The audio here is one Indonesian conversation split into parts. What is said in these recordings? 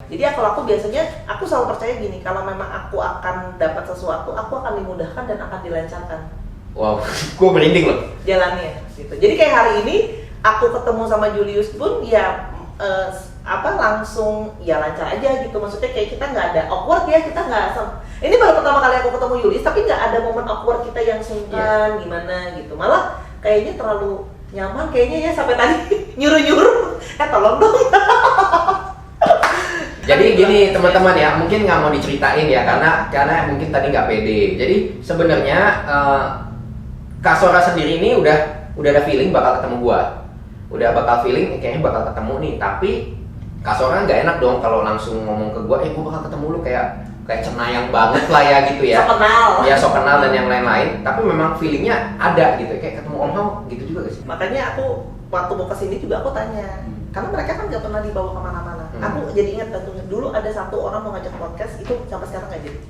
Jadi kalau aku biasanya, aku selalu percaya gini, kalau memang aku akan dapat sesuatu, aku akan dimudahkan dan akan dilancarkan. Wow, gue merinding loh. Jalannya, gitu. Jadi kayak hari ini, aku ketemu sama Julius pun, ya langsung ya lancar aja gitu. Maksudnya kayak kita nggak ada awkward ya, kita nggak. Ini baru pertama kali aku ketemu Julius, tapi nggak ada momen awkward kita yang sungkan gimana gitu. Malah kayaknya terlalu nyaman kayaknya ya sampai tadi nyuruh-nyuruh, tolong dong. Jadi gini teman-teman ya, mungkin nggak mau diceritain ya karena mungkin tadi nggak pede. Jadi sebenarnya Kak Sora sendiri ini udah ada feeling bakal ketemu gua, udah bakal feeling kayaknya bakal ketemu nih. Tapi Kak Sora nggak enak dong kalau langsung ngomong ke gua, gua bakal ketemu lu kayak cenayang banget lah ya gitu ya. So kenal. Ya so kenal dan yang lain-lain. Tapi memang feelingnya ada gitu, kayak ketemu Om Hao gitu juga gak sih? Makanya aku waktu mau kesini juga aku tanya, karena mereka kan nggak pernah dibawa kemana-mana. Aku jadi ingat tentunya dulu ada satu orang mau ngajak podcast itu sampai sekarang nggak jadi.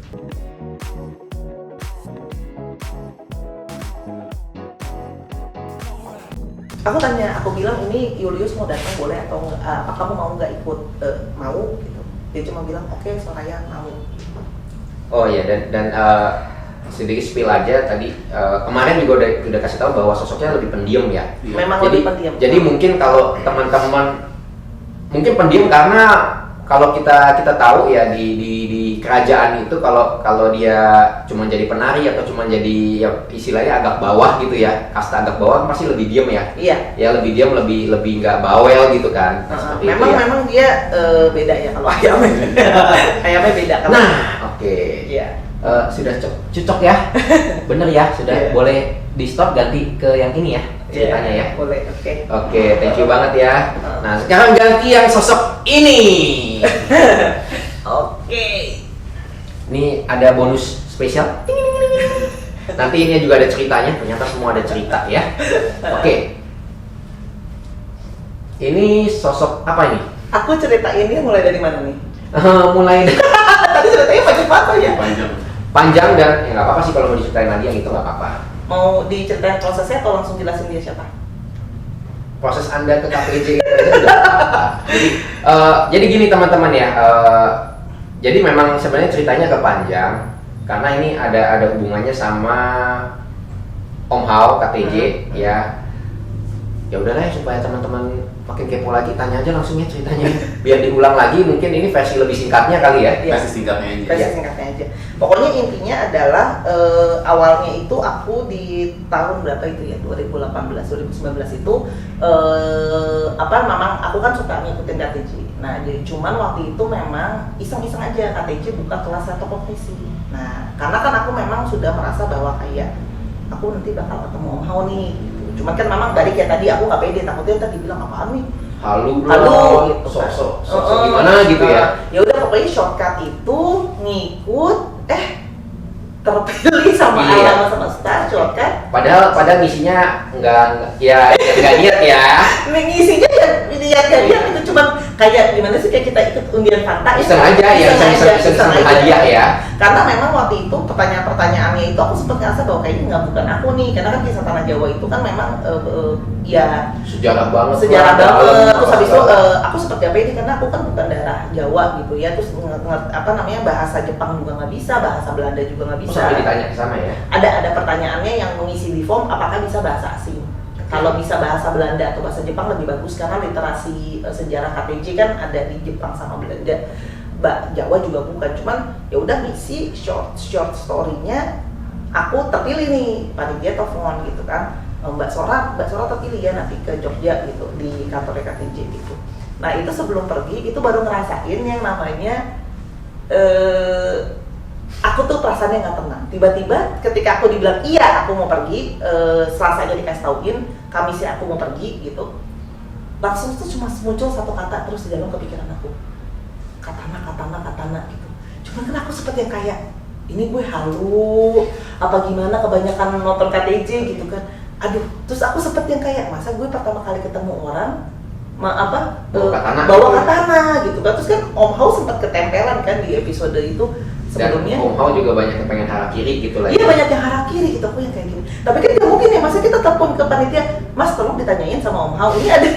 Aku tanya, aku bilang ini Julius mau datang boleh atau enggak? Apa kamu mau nggak ikut? Mau gitu. Dia cuma bilang oke, Soraya mau. Oh iya dan sedikit spill aja tadi kemarin juga udah kasih tahu bahwa sosoknya lebih pendiam ya. Memang lebih pendiam. Jadi mungkin kalau teman-teman mungkin pendiam karena kalau kita tahu ya di kerajaan itu kalau dia cuma jadi penari atau cuma jadi ya istilahnya agak bawah gitu ya, kasta agak bawah pasti lebih diam ya. Iya. Ya lebih diam, lebih nggak bawel gitu kan. Memang dia beda ya kalau ayamnya. Ayamnya beda kan. Nah, oke. Iya. Sudah cocok ya, bener ya, sudah boleh di stop ganti ke yang ini ya ceritanya ya. Boleh, Oke, thank you banget ya. Nah sekarang ganti yang sosok ini. Oke. Ini ada bonus spesial. Nanti ini juga ada ceritanya, ternyata semua ada cerita ya. Oke. Ini sosok apa ini? Aku cerita ini mulai dari mana nih? Mulai Tadi ceritanya panjang ya? panjang dan ya nggak apa-apa sih kalau mau diceritain lagi yang itu nggak apa-apa. Mau diceritain prosesnya atau langsung jelasin dia siapa? Proses Anda ke KPJ itu juga. Jadi gini teman-teman ya. Jadi memang sebenarnya ceritanya kepanjang karena ini ada hubungannya sama Om Hao KTJ ya. Ya udahlah ya, supaya teman-teman makin kepo lagi, tanya aja langsung ya ceritanya biar diulang lagi. Mungkin ini versi lebih singkatnya kali ya. Versi singkatnya aja. Versi singkatnya aja. Pokoknya intinya adalah awalnya itu aku di tahun berapa itu ya, 2018 2019 itu memang aku kan suka ngikutin KTJ. Nah, jadi cuman waktu itu memang iseng-iseng aja KTJ buka kelas satu kompetisi. Nah, karena kan aku memang sudah merasa bahwa kayak aku nanti bakal ketemu Om Hao nih. Cuman kan memang balik ya tadi aku nggak pede, takutnya tadi bilang apaan nih, halu gitu kan. sok gimana gitu ya. Ya udah pokoknya shortcut itu ngikut terpilih sama alam semesta shortcut. Padahal ngisinya nggak niat ya. Ngisinya ya itu cuman kayak gimana sih, kayak kita ikut undian Fanta iseng aja ya, iseng hadiah ya. Karena memang waktu itu pertanyaannya itu aku sempat ngerasa bahwa kayaknya bukan aku nih, karena kan kisah tanah Jawa itu kan memang ya sejarah banget. Terus habis itu aku sempat gak pede karena aku kan bukan daerah Jawa gitu ya, terus bahasa Jepang juga nggak bisa, bahasa Belanda juga nggak bisa. Sampai ditanya ke sana ya. Ada pertanyaannya yang mengisi di form apakah bisa bahasa asing. Kalau bisa bahasa Belanda atau bahasa Jepang lebih bagus karena literasi sejarah KTJ kan ada di Jepang sama Belanda. Jawa juga bukan, cuman ya udah ngisi short story-nya. Aku terpilih nih, panitia telepon gitu kan, Mbak Sora terpilih ya nanti ke Jogja gitu di kantor KTJ gitu. Nah itu sebelum pergi itu baru ngerasain yang namanya aku tuh perasaannya nggak tenang. Tiba-tiba ketika aku dibilang iya aku mau pergi, Selasanya dikasih tauin, Kamisnya aku mau pergi gitu, langsung tuh cuma muncul satu kata terus di dalam kepikiran aku, katana gitu. Cuman kan aku seperti yang kayak ini gue halu apa gimana, kebanyakan nonton KTJ gitu kan. Aduh, terus aku seperti yang kayak masa gue pertama kali ketemu orang bawa katana gitu kan. Terus kan Om Hao sempat ketempelan kan di episode itu sebelumnya. Dan Om Hao juga banyak yang pengen harakiri gitu lah. Iya, banyak yang harakiri gitu, aku yang kayak gini. Tapi kan tidak mungkin ya, masa kita telepon ke panitia, Mas tolong ditanyain sama Om Hao, ini ada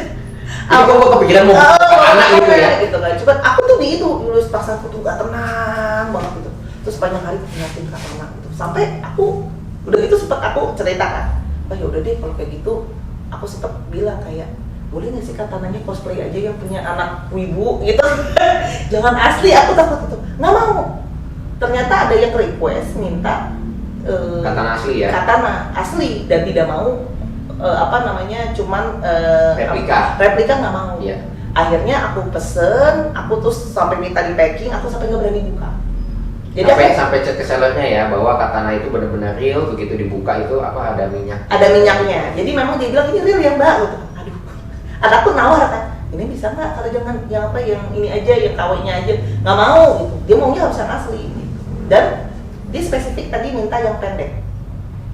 jadi kok kepikiran mau anak gitu ya? Gitu kan. Cuman aku tuh di itu pas aku tuh gak tenang banget gitu. Terus sepanjang hari ngeliatin katana gitu. Sampai aku udah itu sempet aku cerita kan, oh ya udah deh kalau kayak gitu, aku sempet bilang kayak boleh nggak sih katananya cosplay aja yang punya anak wibu gitu. Jangan asli, aku takut itu. Nggak mau. Ternyata ada yang request minta katana asli ya? Katana asli dan tidak mau cuman replika nggak mau. Iya. Akhirnya aku pesen, aku terus sampai minta di packing, aku sampai nggak berani buka. Jadi sampai cek ke sellernya ya bahwa katana itu benar-benar real, begitu dibuka itu ada minyak. Ada minyaknya. Jadi memang dia bilang ini real yang mbak. Aduh, anakku nawar kan, ini bisa nggak kalau jangan yang ini aja, yang KW-nya aja. Nggak mau gitu. Dia maunya harus yang asli. Gitu. Dan dia spesifik tadi minta yang pendek.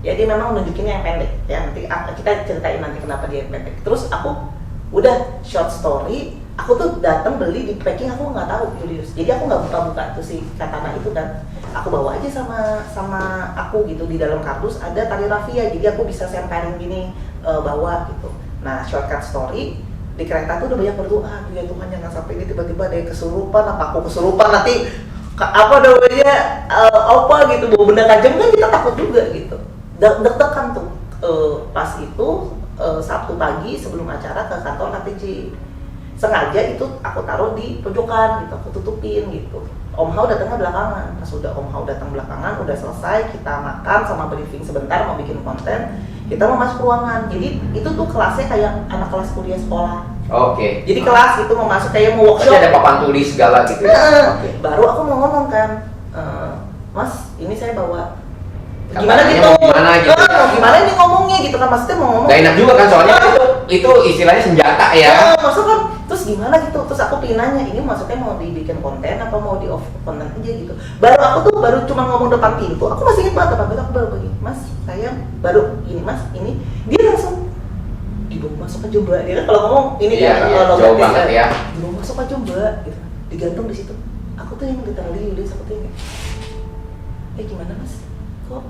Jadi memang nunjukinnya yang pendek. Ya nanti kita ceritain nanti kenapa dia yang pendek. Terus aku udah short story. Aku tuh datang beli di packing, aku nggak tahu Julius. Jadi aku nggak buka-buka tuh si katana itu kan. Aku bawa aja sama aku gitu, di dalam kardus ada tali rafia. Jadi aku bisa semperin gini bawa gitu. Nah shortcut story di kereta tuh udah banyak berdoa, ya Tuhan jangan sampai ini tiba-tiba ada yang kesurupan, apa aku kesurupan nanti apa gitu bawa benda tajam kan kita takut juga gitu. Deg-degan tuh pas itu Sabtu pagi sebelum acara ke kantor KTJ. Sengaja itu aku taruh di pojokan gitu, aku tutupin gitu. Om Hao datangnya belakangan. Pas udah Om Hao datang belakangan, udah selesai, kita makan sama briefing sebentar mau bikin konten, kita mau masuk ruangan. Jadi itu tuh kelasnya kayak anak kelas kuliah sekolah. Oke. Jadi kelas gitu mau masuk kayak mau workshop. Jadi ada papan tulis segala gitu. Oke. Baru aku mau ngomong kan, Mas, ini saya bawa. Gimana gitu? Gimana ini ngomongnya gitu kan, maksudnya mau ngomong. Gak enak juga kan soalnya itu istilahnya senjata ya. Maksud kan, terus gimana gitu? Terus aku pengen nanya, ini maksudnya mau dibikin konten apa mau di off konten aja gitu. Aku baru cuma ngomong depan pintu, aku masih ingat banget depan pintu, aku baru begini, Mas, saya baru ini Mas, ini. Dia langsung dibawa masuk aja mbak, dia kan kalau ngomong ini jauh banget ya. Dibawa masuk aja mbak, gitu. Digantung di situ. Aku tuh yang literally udah aku tuh yang gimana Mas? Kok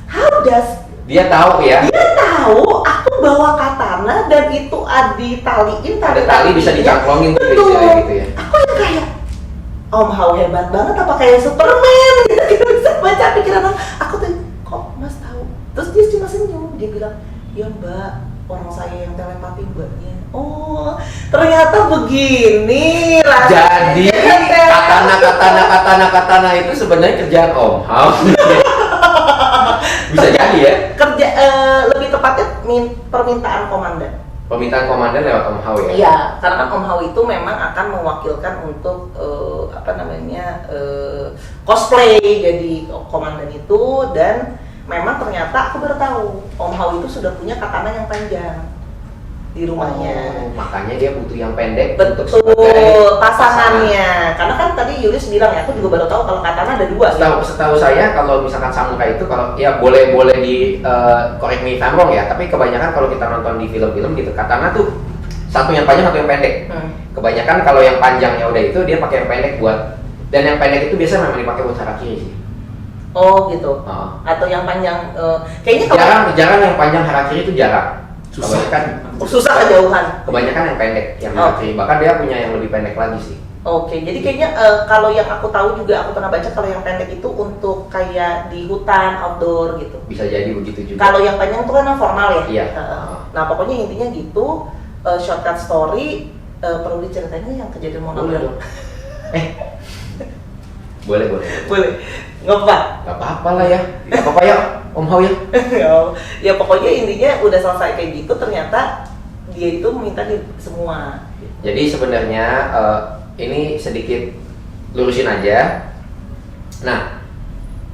how does dia tahu ya? Dia tahu aku bawa katana dan itu ditaliin tali bisa dicangklongin tuh gitu ya. Aku yang kayak Om Hao hebat banget apa kayak Superman gitu bisa baca pikiran aku tuh kok Mas tahu. Terus dia cuma senyum, dia bilang ya Mbak, orang saya yang telepati mbaknya. Oh ternyata begini rasanya. Jadi katana itu sebenarnya kerjaan Om Hao. Bisa jadi ya? Lebih tepatnya permintaan komandan. Permintaan komandan lewat Om Hao ya? Iya, karena kan Om Hao itu memang akan mewakilkan untuk cosplay jadi komandan itu. Dan memang ternyata aku baru tahu Om Hao itu sudah punya katana yang panjang di rumahnya. Makanya dia butuh yang pendek. Betul, pasangannya. Karena kan tadi Yulis bilang ya, aku juga baru tahu kalau katana ada dua. Setahu saya kalau misalkan samurai itu kalau ya boleh di correct me if I'm wrong ya, tapi kebanyakan kalau kita nonton di film-film gitu, katana tuh satu yang panjang satu yang pendek. Kebanyakan kalau yang panjangnya udah itu dia pakai yang pendek buat, dan yang pendek itu biasanya memang dipakai buat harakiri sih. Oh gitu. Atau yang panjang kayaknya jarang yang panjang harakiri itu jarang. Susah kejauhan. Kebanyakan yang pendek, yang harakiri. Bahkan dia punya yang lebih pendek lagi sih. Oke, jadi kayaknya kalau yang aku tahu juga, aku pernah baca kalau yang pendek itu untuk kayak di hutan, outdoor gitu. Bisa jadi begitu juga. Kalau yang panjang itu kan formal ya? Iya. Nah pokoknya intinya gitu, shortcut story, perlu diceritain yang kejadian mau ngambil. Boleh. Nggak apa-apa lah ya. Nggak apa-apa ya, Om Hao ya. Ya pokoknya intinya udah selesai kayak gitu, ternyata dia itu minta di semua. Jadi sebenarnya ini sedikit lurusin aja. Nah,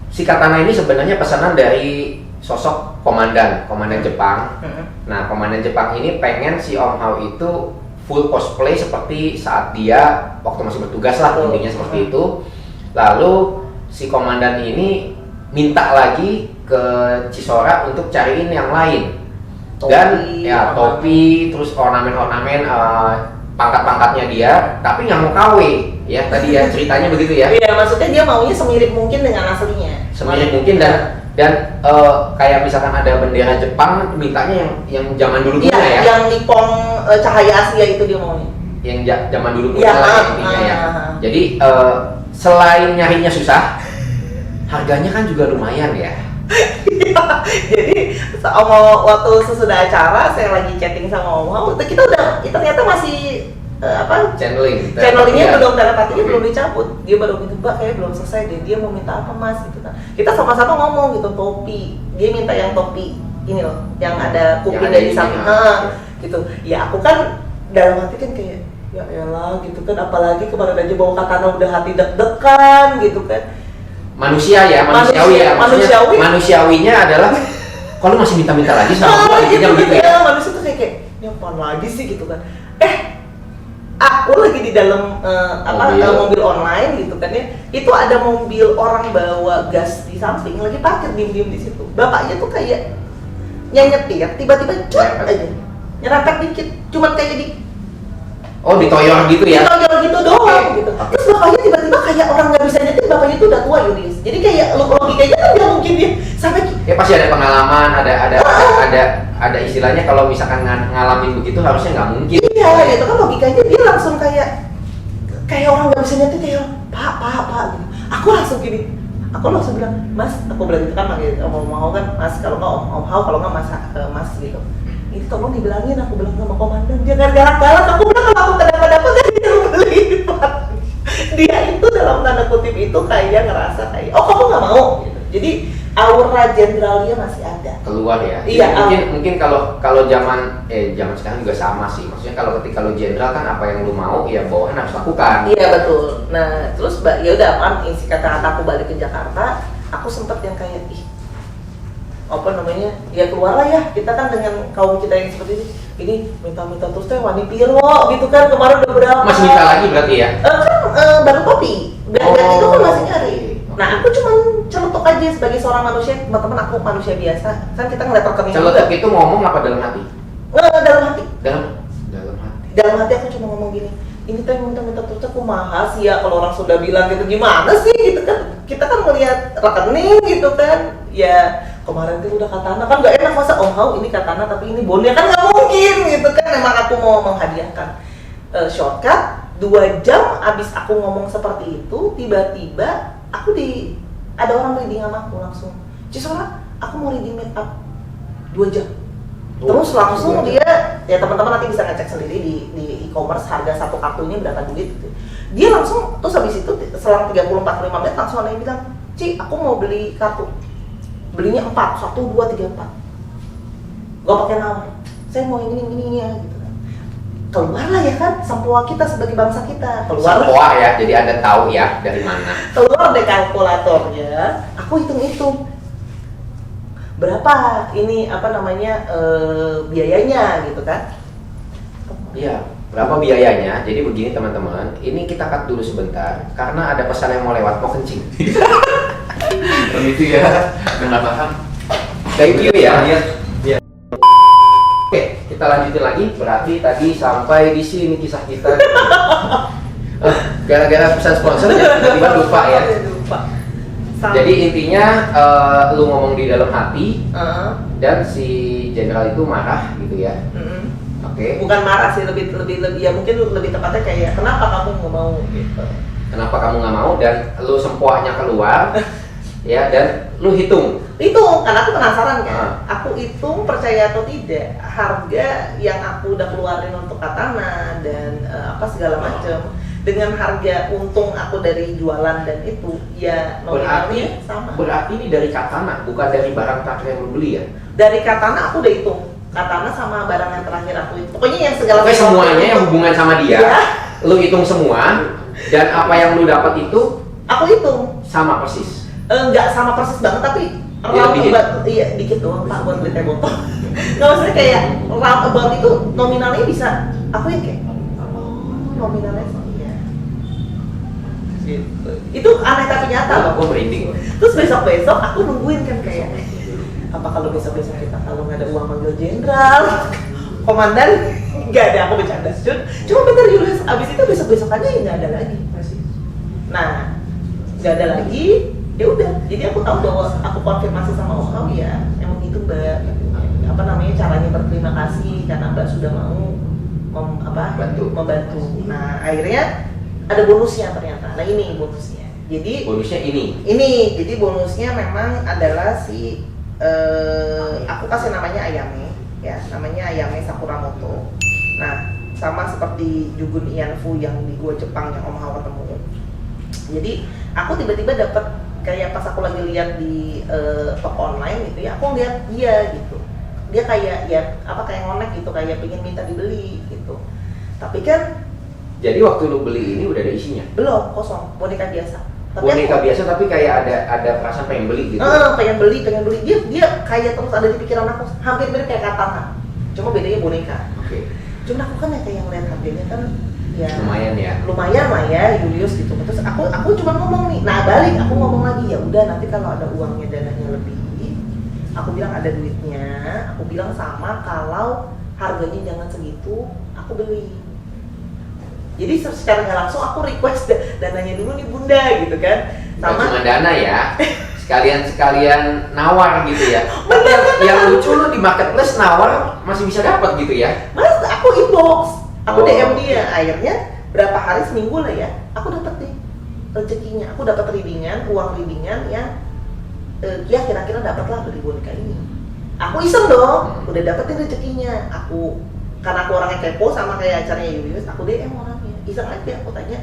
si katana ini sebenarnya pesanan dari sosok komandan Jepang. Nah, komandan Jepang ini pengen si Om Hao itu full cosplay seperti saat dia waktu masih bertugas lah, intinya seperti itu. Lalu si komandan ini minta lagi ke Cisora untuk cariin yang lain. Topi, terus ornamen-ornamen pangkat-pangkatnya dia, tapi nggak mau KW ya tadi ya ceritanya begitu ya. Iya, maksudnya dia maunya semirip mungkin dengan aslinya. Semirip mungkin dan kayak misalkan ada bendera Jepang, mintanya yang zaman dulu ya. Ya. Yang Nippon cahaya Asia itu dia maunya. zaman dulu Iya, lah intinya ya. Jadi selain nyarinya susah, harganya kan juga lumayan ya. Jadi waktu sesudah acara saya lagi chatting sama Om Hao, kita udah ternyata masih channelingnya belum, telepatinya belum dicabut. Dia baru gitu, Mbak kayak belum selesai deh, dia mau minta apa Mas gitu kan. Kita sama-sama ngomong gitu, topi, dia minta yang topi ini loh, yang ada kuping dari samping gitu. Ya aku kan dalam hati kan kayak ya elah gitu kan, apalagi kemarin aja bawa katana udah hati deg-degan gitu kan. Manusiawi ya. Manusiawinya adalah kalau masih minta-minta lagi sama gua gitu ya. Manusia tuh kayak apaan lagi sih gitu kan. Aku lagi di dalam mobil online gitu kan ya. Itu ada mobil orang bawa gas di samping lagi parkir diem-diem di situ. Bapaknya tuh kayak nyetir tiba-tiba cut aja. Nyerempet dikit, cuman kayak ditoyor gitu ya? Ditoyor gitu doang gitu. Terus bapaknya tiba-tiba kayak orang nggak bisa nyetir, bapaknya tuh udah tua Yudis. Jadi kayak logikanya kan nggak mungkin dia sampai. Ya pasti ada pengalaman, ada istilahnya kalau misalkan ngalamin begitu harusnya nggak mungkin. Iya, gitu kan logikanya dia langsung kayak orang nggak bisa nyetir kayak pak gitu. Aku langsung bilang, Mas, aku bilang gitu kan manggil Om Hao kan, Mas, kalau nggak Om Hao, kalau nggak Mas gitu. Ini tolong dibilangin, aku bilang sama komandan, dia galak-galak, aku bilang kalau aku kenapa-napa kan dia beliin. Dia itu dalam tanda kutip itu kayak ngerasa kayak, oh kamu nggak mau gitu. Jadi aura jenderalnya masih ada. Keluar ya. Iya. Mungkin kalau zaman sekarang juga sama sih. Maksudnya kalau ketika lo jenderal kan apa yang lo mau ya bawahan harus lakukan. Iya betul. Nah terus ya udah kan isi kata-kata aku balik ke Jakarta, aku sempet yang kayak ya keluar lah ya, kita kan dengan kaum kita yang seperti ini minta-minta terus teh wani piro gitu kan, kemarin udah berapa masih minta lagi berarti ya? Baru kopi, dan itu kan masih nyari. Nah aku cuman celutuk aja sebagai seorang manusia, teman-teman aku manusia biasa kan, kita ngeliat rekening juga. Celutuk itu ngomong apa dalam hati? Dalam hati aku cuma ngomong gini, ini teh minta-minta terus aku mahal sih ya, kalau orang sudah bilang gitu gimana sih gitu kan, kita kan melihat rekening gitu kan. Ya kemarin tuh udah katana kan gak enak, masa Om Hao ini katana tapi ini bonnya kan nggak mungkin gitu kan. Memang aku mau menghadiahkan shortcut 2 jam abis aku ngomong seperti itu, tiba-tiba ada orang reading sama aku langsung, Cisora aku mau reading make up 2 jam. Terus langsung dia, ya teman-teman nanti bisa ngecek sendiri di e-commerce harga satu kartunya berapa duit gitu. Dia langsung, terus habis itu selang 30-45 menit langsung ada yang bilang, Ci aku mau beli kartu, belinya 4, 1, 2, 3, 4. Gak pakai nawar, saya mau yang ini ya gitu kan. Keluarlah ya kan, sempoa kita sebagai bangsa kita. Sempoa ya, jadi Anda tahu ya dari mana. Keluar deh kalkulatornya, aku hitung-hitung berapa ini biayanya gitu kan. Iya, berapa biayanya. Jadi begini teman-teman, ini kita cut dulu sebentar karena ada pesan yang mau lewat, mau kencing. Begitu ya, nggak paham. Thank you ya. Oke, kita lanjutin lagi. Berarti tadi sampai di sini kisah kita. Gara-gara pesan sponsor tiba-tiba lupa ya. Jadi intinya lu ngomong di dalam hati dan si jenderal itu marah gitu ya. Oke. Bukan marah sih, lebih ya mungkin lebih tepatnya kayak kenapa kamu nggak mau gitu. Kenapa kamu nggak mau, dan lu sempoanya keluar ya, dan lu hitung karena aku penasaran kan. Aku hitung percaya atau tidak harga yang aku udah keluarin untuk katana dan segala macam dengan harga untung aku dari jualan dan itu ya nominalnya sama. Berarti ini dari katana, bukan dari barang terakhir yang lu beli ya? Dari katana aku udah hitung, katana sama barang yang terakhir aku itu. Pokoknya yang segala macam semuanya yang hubungan sama dia ya. Lu hitung semua, dan apa yang lu dapat itu aku hitung sama persis. Enggak sama persis banget, tapi dikit doang Pak buat beli teh botol. Nggak, maksudnya kayak roundabout itu nominalnya bisa aku yang kayak nominalnya gitu. Itu aneh tapi nyata loh. Aku merinding. Terus besok aku nungguin kan kayak apa kalau besok kita kalau nggak ada uang manggil jenderal, komandan, nggak ada, aku bercanda cuma bentar Julius, abis itu besok-besokannya ya nggak ada lagi. Nah nggak ada lagi, ya udah, jadi aku tahu bahwa aku konfirmasi sama Om Hao ya emang gitu Mbak, caranya berterima kasih karena Mbak sudah mau Bantu. Nah akhirnya ada bonusnya ternyata. Nah ini bonusnya. Jadi bonusnya jadi bonusnya memang adalah aku kasih namanya Ayame ya, namanya Ayame Sakuramoto. Nah sama seperti Jugun Ianfu yang di gua Jepang yang Om Hao ketemu. Jadi aku tiba-tiba dapat kayak pas aku lagi lihat di toko online gitu ya, aku lihat dia gitu. Dia kayak kayak ngonek gitu, kayak pengen minta dibeli gitu. Tapi kan jadi waktu lu beli ini udah ada isinya? Belum, kosong, boneka biasa. Biasa tapi kayak ada perasaan pengen beli gitu. Pengen beli. Dia kayak terus ada di pikiran aku, hampir mirip kayak katana. Cuma bedanya boneka. Oke. Cuma aku kan kayak ngeliat harganya kan ya lumayan lah ya Julius gitu. Terus aku cuma ngomong nih, nah balik aku ngomong lagi, ya udah nanti kalau ada uangnya dananya lebih, aku bilang ada duitnya, aku bilang sama kalau harganya jangan segitu, aku beli. Jadi secara nggak langsung aku request dananya dulu nih bunda gitu kan. Sama cuma dana ya, sekalian nawar gitu ya. Tapi yang lucu lu di marketplace nawar masih bisa dapat gitu ya? Mas, aku inbox, aku DM dia. Akhirnya berapa hari, seminggu lah ya, aku dapat nih rezekinya. Aku dapat uang readingan yang ya kira-kira dapatlah beli boneka ini. Aku iseng dong, udah dapetin rezekinya. Karena aku orangnya kepo sama kayak acaranya Julius, aku DM orangnya. Iseng aja aku tanya,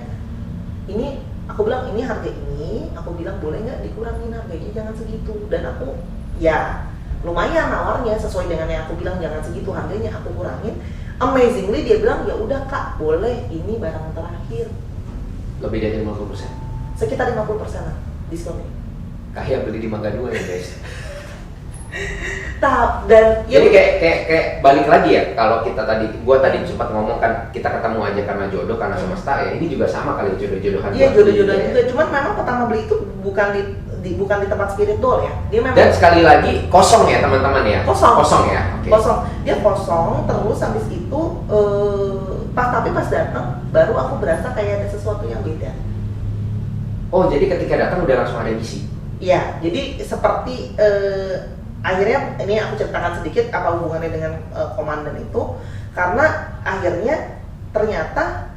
ini aku bilang ini harga ini, aku bilang boleh nggak dikurangin harganya, jangan segitu. Dan aku ya lumayan nawarnya sesuai dengan yang aku bilang, jangan segitu harganya, aku kurangin. Amazingly dia bilang ya udah kak, boleh, ini barang terakhir. Lebih dari 50%? Sekitar 50%-an diskonnya. Kayak beli di Mangga 2 ya guys. Dan jadi kayak balik lagi ya, kalau gua tadi sempat ngomong kan kita ketemu aja karena jodoh, karena semesta ya, ini juga sama kali jodoh-jodohan. Iya jodoh-jodohan juga, cuman memang pertama beli itu bukan di tempat spirit doll ya, dia memang. Dan sekali lagi kosong ya teman-teman ya. Kosong ya. Okay. Kosong, dia kosong terus habis itu pas datang baru aku berasa kayak ada sesuatu yang beda. Oh jadi ketika datang udah langsung ada isi? Iya, jadi seperti akhirnya ini aku ceritakan sedikit apa hubungannya dengan komandan itu, karena akhirnya ternyata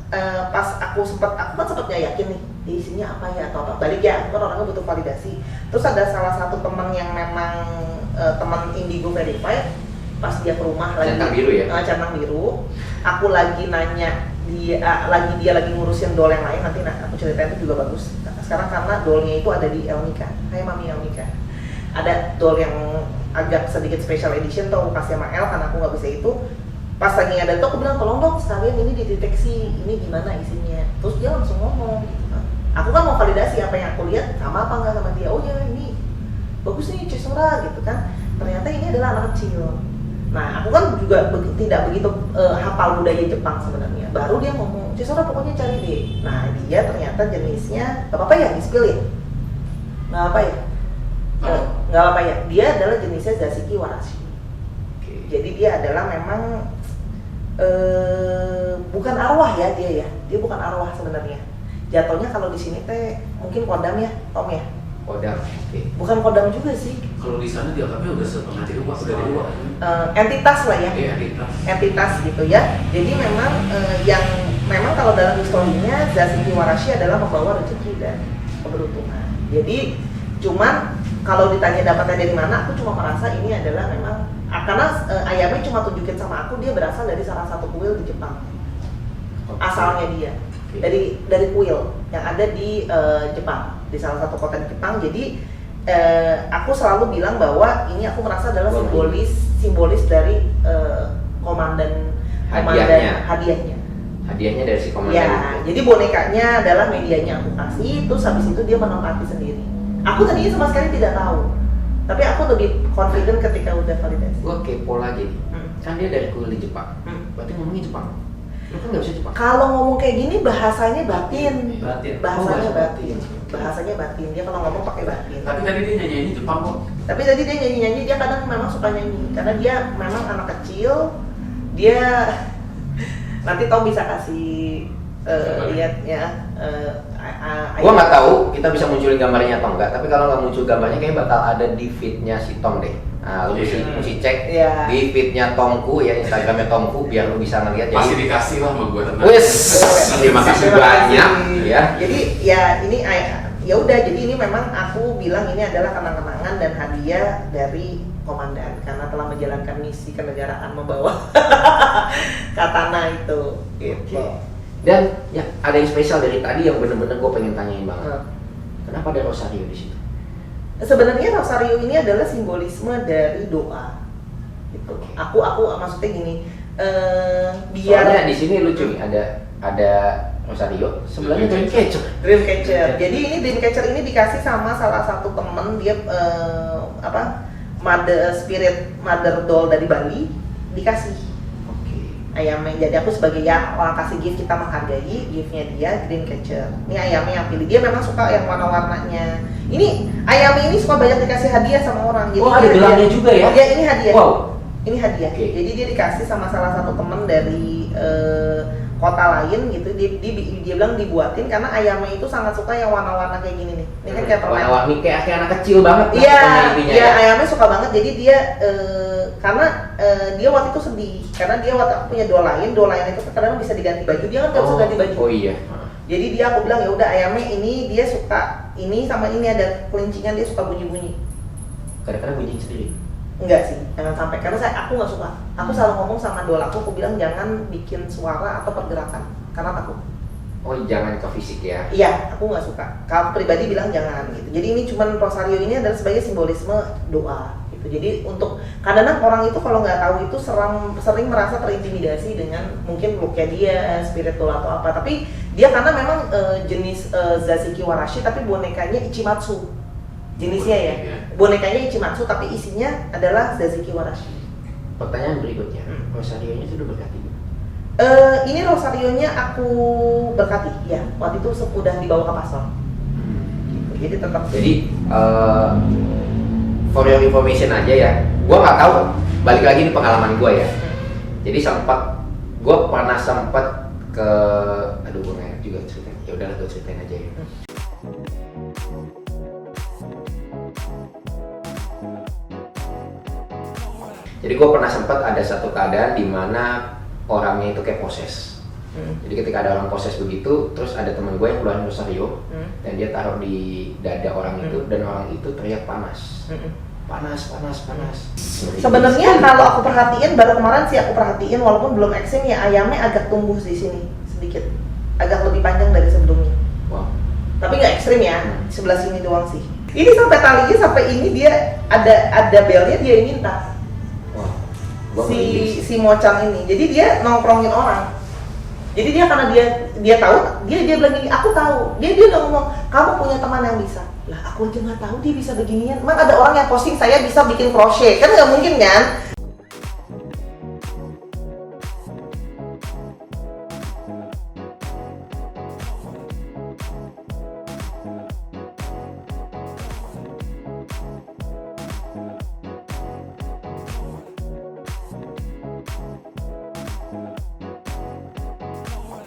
pas aku kan sempat nggak yakin nih isinya apa ya atau apa, balik ya aku kan orangnya butuh validasi. Terus ada salah satu teman yang memang teman Indigo Verified, pas dia ke rumah lagi centang biru ya, centang biru, aku lagi nanya dia lagi ngurusin doll yang lain, nanti aku ceritain itu juga bagus. Sekarang karena dollnya itu ada di Elnika, Hai Mami Elnika, ada doll yang agak sedikit special edition tuh aku kasih sama El karena aku nggak bisa itu. Pas lagi ada tuh aku bilang tolong dong sekalian ini dideteksi, ini gimana isinya. Terus dia langsung ngomong gitu kan. Aku kan mau validasi apa yang aku lihat sama apa nggak sama dia. Oh ya ini bagus nih Cesora gitu kan. Ternyata ini adalah anak kecil. Nah aku kan juga tidak begitu hafal budaya Jepang sebenarnya. Baru dia ngomong Cesora pokoknya cari deh. Nah dia ternyata jenisnya nggak apa-apa ya di-spill ya? Nggak apa ya? Nggak apa ya, dia adalah jenisnya Zashiki Warashi. Jadi dia adalah memang bukan arwah ya dia bukan arwah sebenarnya. Jatuhnya kalau di sini teh mungkin kodam ya, Tom ya. Kodam, oke. Bukan kodam juga sih. Kalau di sana dianggapnya udah setengah dewa, udah dewa. Entitas lah ya. Iya, entitas gitu ya. Jadi memang kalau dalam historinya Zashiki Warashi adalah membawa rezeki dan keberuntungan. Jadi cuman kalau ditanya dapatnya dari mana, aku cuma merasa ini adalah memang karena ayamnya cuma tunjukin sama aku dia berasal dari salah satu kuil di Jepang. Asalnya dia dari kuil yang ada di Jepang, di salah satu kota di Jepang. Jadi aku selalu bilang bahwa ini aku merasa adalah simbolis dari komandan hadiahnya. Hadiahnya dari si komandan. Ya, jadi bonekanya adalah medianya aku kasih, terus habis itu dia menempati sendiri. Aku tadinya sama sekali tidak tahu, tapi aku lebih confident ketika udah validasi. Gua kepo lagi, kan dia dari kuil di Jepang, berarti ngomongnya Jepang. Lu kan nggak bisa Jepang. Kalau ngomong kayak gini bahasanya batin. Bahasanya Oh, batin. Bahasanya batin. Dia kalau ngomong pakai batin. Tapi tadi dia nyanyi Jepang kok. Tapi tadi dia nyanyi dia kadang memang suka nyanyi karena dia memang anak kecil. Dia nanti Tom bisa kasih lihatnya. Gua nggak tahu kita bisa munculin gambarnya atau enggak, tapi kalau nggak muncul gambarnya kayak bakal ada di feednya si Tom deh. Nah, lu mesti, Iya. mesti cek Iya. di feednya Tomku ya, Instagramnya Tomku biar lu bisa ngeliat. Pasti Jadi, dikasih lah sama gue tenang. wes, terima kasih banyak ya. Jadi ya ini ya udah, jadi ini memang aku bilang ini adalah kenang-kenangan dan hadiah dari komandan karena telah menjalankan misi kenegaraan membawa katana itu gitu. Oke. Dan ya ada yang spesial dari tadi yang bener-bener gue pengen tanyain banget. Hmm. Kenapa ada rosario di situ? Sebenarnya rosario ini adalah simbolisme dari doa gitu. Aku maksudnya gini, biar Soalnya di sini lucu nih, ada rosario sebelahnya Dreamcatcher. Dreamcatcher. Jadi ini Dreamcatcher ini dikasih sama salah satu temen dia mother doll dari Bali dikasih Oke. ayamnya. Jadi aku sebagai yang orang kasih gift, kita menghargai giftnya dia Dreamcatcher. Ini ayamnya yang pilih, dia memang suka yang warna-warnanya. Ini ayamnya ini suka banyak dikasih hadiah sama orang. Jadi Oh, ada dia- gelangnya juga ya? Iya, ini hadiah. Wow. Ini hadiah. Oke. Jadi dia dikasih sama salah satu temen dari kota lain gitu. Dia bilang dibuatin karena ayamnya itu sangat suka yang warna-warna kayak gini nih. Ini kan kayak permen. Warna-warni kayak anak kecil banget. lah Iya, pokoknya intinya iya ya. ayamnya suka banget. Jadi dia karena dia waktu itu sedih karena dia waktu aku punya doll lain itu kadang bisa diganti baju. Dia kan nggak bisa ganti baju. Oh iya. Jadi dia aku bilang ya udah ayamnya ini dia suka ini sama ini ada kelincingan, dia suka bunyi-bunyi. Kadang-kadang bunyi sendiri. Enggak sih, jangan sampai karena aku nggak suka. Aku selalu ngomong sama doll aku bilang jangan bikin suara atau pergerakan karena takut. Oh jangan ke fisik ya. Iya, aku nggak suka. Kalau pribadi bilang jangan gitu. Jadi ini cuman rosario ini adalah sebagai simbolisme doa gitu. Jadi untuk kadang-kadang orang itu kalau nggak tahu itu sering merasa terintimidasi dengan mungkin looknya dia, spiritual atau apa. Tapi dia karena memang jenis Zashiki Warashi tapi bonekanya Ichimatsu. Jenisnya ya. Bonekanya Ichimatsu tapi isinya adalah Zashiki Warashi. Pertanyaan berikutnya, rosarionya sudah berkati? Ini rosarionya aku berkati, ya. Waktu itu udah dibawa ke pasar. Jadi tetap. Jadi for your information aja ya, gua nggak tahu. Balik lagi di pengalaman gua ya. Jadi gua pernah sempat ke, aduh gua nggak enak juga ceritain. Ya udahlah gua ceritain aja ya. Jadi gue pernah sempat ada satu keadaan di mana orangnya itu kayak poses. Jadi ketika ada orang poses begitu, terus ada teman gue yang keluarin rosario dan dia taruh di dada orang itu dan orang itu teriak panas. Panas. Sebenarnya kalau aku perhatiin baru kemarin sih aku perhatiin walaupun belum eksim ya ayamnya agak tumbuh di sini sedikit, agak lebih panjang dari sebelumnya. Wow. Tapi nggak ekstrim ya, sebelah sini doang sih. Ini sampai talinya sampai ini dia ada belnya dia yang minta. Gua merinding sih. Si Mocang ini. Jadi dia nongkrongin orang. Jadi dia karena dia tahu, dia bilang gini, aku tahu. Dia udah ngomong, kamu punya teman yang bisa. Lah aku aja nggak tahu dia bisa beginian. Emang ada orang yang posting saya bisa bikin crochet, kan nggak mungkin kan?